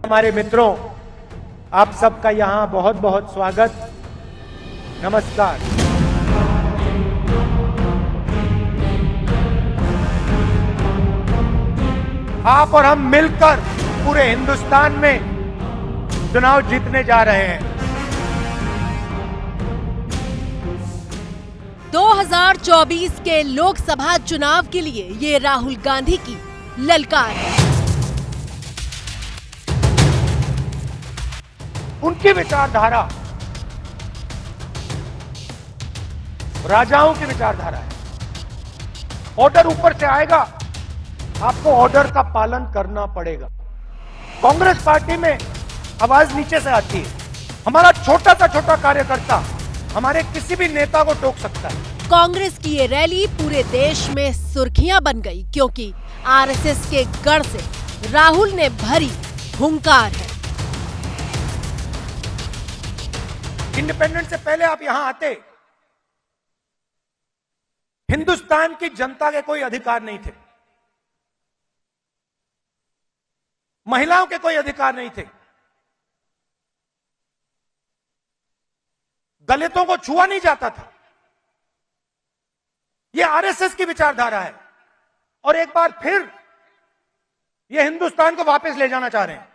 हमारे मित्रों, आप सबका यहां बहुत बहुत स्वागत, नमस्कार। आप और हम मिलकर पूरे हिंदुस्तान में चुनाव जीतने जा रहे हैं। 2024 के लोकसभा चुनाव के लिए ये राहुल गांधी की ललकार है। उनकी विचारधारा राजाओं की विचारधारा है। ऑर्डर ऊपर से आएगा, आपको ऑर्डर का पालन करना पड़ेगा। कांग्रेस पार्टी में आवाज नीचे से आती है। हमारा छोटा सा छोटा कार्यकर्ता हमारे किसी भी नेता को टोक सकता है। कांग्रेस की ये रैली पूरे देश में सुर्खियां बन गई, क्योंकि आरएसएस के गढ़ से राहुल ने भरी हुंकार है। इंडिपेंडेंस से पहले आप यहां आते, हिंदुस्तान की जनता के कोई अधिकार नहीं थे, महिलाओं के कोई अधिकार नहीं थे, दलितों को छुआ नहीं जाता था। यह आरएसएस की विचारधारा है और एक बार फिर यह हिंदुस्तान को वापस ले जाना चाह रहे हैं।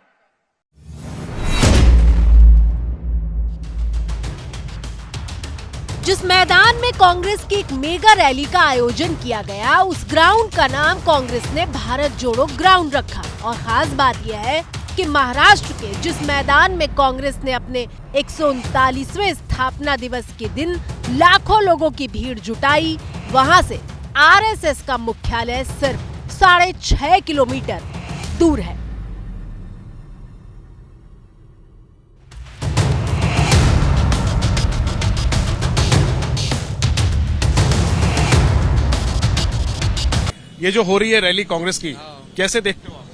जिस मैदान में कांग्रेस की एक मेगा रैली का आयोजन किया गया, उस ग्राउंड का नाम कांग्रेस ने भारत जोड़ो ग्राउंड रखा। और खास बात यह है कि महाराष्ट्र के जिस मैदान में कांग्रेस ने अपने 139वें स्थापना दिवस के दिन लाखों लोगों की भीड़ जुटाई, वहां से आरएसएस का मुख्यालय सिर्फ 6.5 किलोमीटर दूर है। ये जो हो रही है रैली कांग्रेस की, कैसे देखते हो आप?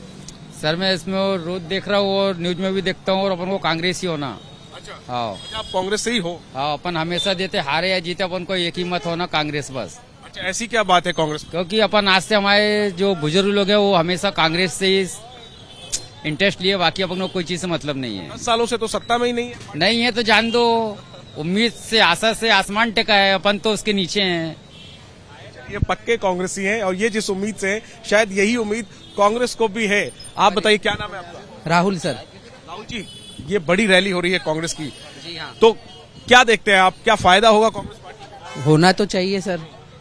सर मैं इसमें रोज देख रहा हूँ और न्यूज में भी देखता हूँ, और अपन को कांग्रेस ही होना। अच्छा, हाँ आप कांग्रेस से ही हो? हाँ, अपन हमेशा देते, हारे या जीते अपन को एक ही मत होना, कांग्रेस बस। अच्छा, ऐसी क्या बात है कांग्रेस में? क्योंकि अपन आज से हमारे जो बुजुर्ग लोग हैं वो हमेशा कांग्रेस से ही इंटरेस्ट लिए, बाकी अपन को कोई चीज से मतलब नहीं है। 10 सालों से तो सत्ता में ही नहीं है। नहीं है तो जान दो, उम्मीद से आशा से आसमान टेका है, अपन तो उसके नीचे हैं। ये पक्के कांग्रेसी हैं और ये जिस उम्मीद से हैं, शायद यही उम्मीद कांग्रेस को भी है। आप बताइए, क्या नाम है आपका? राहुल सर। राहुल जी, ये बड़ी रैली हो रही है कांग्रेस की, जी हाँ। तो क्या देखते हैं आप, क्या फायदा होगा कांग्रेस पार्टी? होना तो चाहिए सर,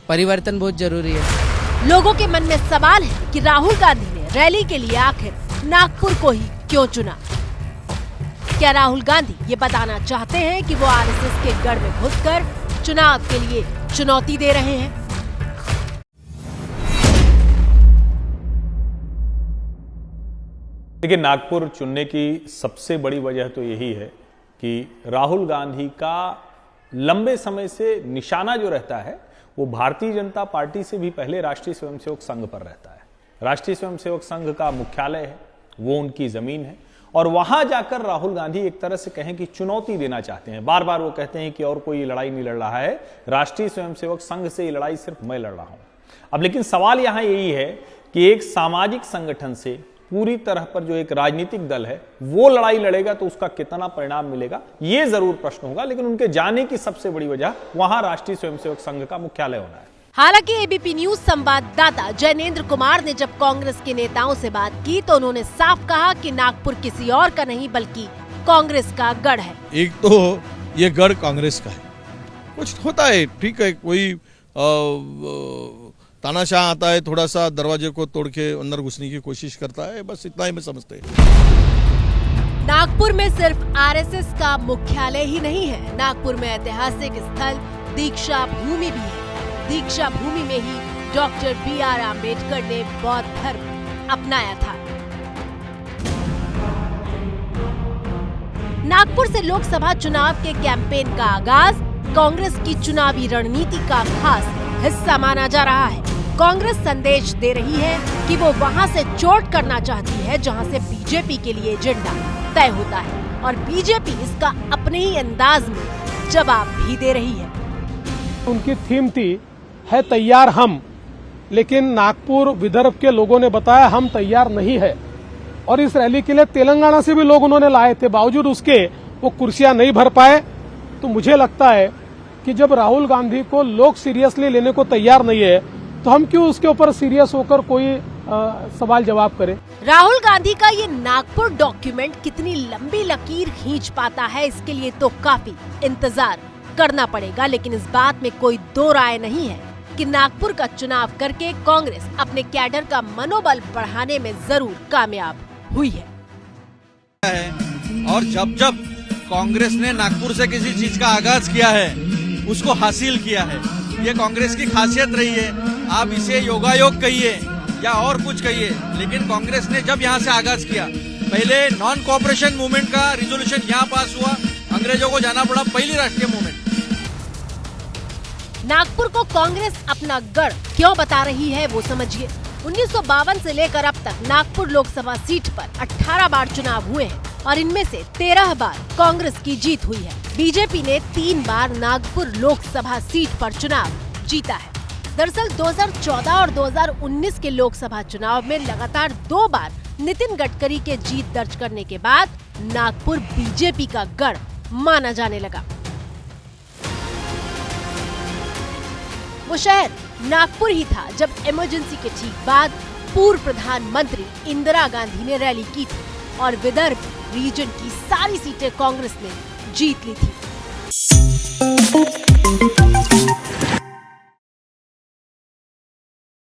परिवर्तन बहुत जरूरी है। लोगों के मन में सवाल है कि राहुल गांधी ने रैली के लिए आखिर नागपुर को ही क्यों चुना। क्या राहुल गांधी ये बताना चाहते हैं कि वो आरएसएस के गढ़ में घुसकर चुनाव के लिए चुनौती दे रहे हैं? देखिए, नागपुर चुनने की सबसे बड़ी वजह तो यही है कि राहुल गांधी का लंबे समय से निशाना जो रहता है वो भारतीय जनता पार्टी से भी पहले राष्ट्रीय स्वयंसेवक संघ पर रहता है। राष्ट्रीय स्वयंसेवक संघ का मुख्यालय है, वो उनकी जमीन है, और वहां जाकर राहुल गांधी एक तरह से कहें कि चुनौती देना चाहते हैं। बार बार वो कहते हैं कि और कोई लड़ाई नहीं लड़ रहा है, राष्ट्रीय स्वयंसेवक संघ से ये लड़ाई सिर्फ मैं लड़ रहा हूं। अब लेकिन सवाल यहां यही है कि एक सामाजिक संगठन से पूरी तरह पर जो एक राजनीतिक दल है वो लड़ाई लड़ेगा तो उसका कितना परिणाम मिलेगा, ये जरूर प्रश्न होगा। लेकिन उनके जाने की सबसे बड़ी वजह वहां राष्ट्रीय स्वयंसेवक संघ का मुख्यालय होना है। हालांकि एबीपी न्यूज संवाददाता जैनेंद्र कुमार ने जब कांग्रेस के नेताओं से बात की तो उन्होंने साफ कहा कि नागपुर किसी और का नहीं बल्कि कांग्रेस का गढ़ है। एक तो ये गढ़ कांग्रेस का है, कुछ होता है ठीक है, कोई तानाशाह आता है, थोड़ा सा दरवाजे को तोड़ के अंदर घुसने की कोशिश करता है, बस इतना ही मैं समझते हैं। नागपुर में सिर्फ आरएसएस का मुख्यालय ही नहीं है, नागपुर में ऐतिहासिक स्थल दीक्षा भूमि भी है। दीक्षा भूमि में ही डॉक्टर BR आम्बेडकर ने बौद्ध धर्म अपनाया था। नागपुर से लोकसभा चुनाव के कैंपेन का आगाज कांग्रेस की चुनावी रणनीति का खास हिस्सा माना जा रहा है। कांग्रेस संदेश दे रही है कि वो वहां से चोट करना चाहती है जहां से बीजेपी के लिए एजेंडा तय होता है, और बीजेपी इसका अपने ही अंदाज में जवाब भी दे रही है। उनकी थीम थी है तैयार हम, लेकिन नागपुर विदर्भ के लोगों ने बताया हम तैयार नहीं है। और इस रैली के लिए तेलंगाना से भी लोग उन्होंने लाए थे, बावजूद उसके वो कुर्सियां नहीं भर पाए। तो मुझे लगता है कि जब राहुल गांधी को लोग सीरियसली लेने को तैयार नहीं है तो हम क्यों उसके ऊपर सीरियस होकर कोई सवाल जवाब करें। राहुल गांधी का ये नागपुर डॉक्यूमेंट कितनी लंबी लकीर खींच पाता है, इसके लिए तो काफी इंतजार करना पड़ेगा। लेकिन इस बात में कोई दो राय नहीं है कि नागपुर का चुनाव करके कांग्रेस अपने कैडर का मनोबल बढ़ाने में जरूर कामयाब हुई है। और जब जब कांग्रेस ने नागपुर से किसी चीज का आगाज किया है, उसको हासिल किया है। ये कांग्रेस की खासियत रही है। आप इसे योगायोग कहिए या और कुछ कहिए, लेकिन कांग्रेस ने जब यहाँ से आगाज किया, पहले नॉन कोऑपरेशन मूवमेंट का रिजोल्यूशन यहाँ पास हुआ, अंग्रेजों को जाना पड़ा, पहली राष्ट्रीय मूवमेंट। नागपुर को कांग्रेस अपना गढ़ क्यों बता रही है वो समझिए। 1952 से लेकर अब तक नागपुर लोकसभा सीट पर 18 बार चुनाव हुए हैं और इनमें से 13 बार कांग्रेस की जीत हुई है। बीजेपी ने 3 बार नागपुर लोकसभा सीट पर चुनाव जीता है। दरअसल 2014 और 2019 के लोकसभा चुनाव में लगातार 2 बार नितिन गडकरी के जीत दर्ज करने के बाद नागपुर बीजेपी का गढ़ माना जाने लगा। वो शहर नागपुर ही था जब इमरजेंसी के ठीक बाद पूर्व प्रधानमंत्री इंदिरा गांधी ने रैली की थी और विदर्भ रीजन की सारी सीटें कांग्रेस ने जीत ली थी।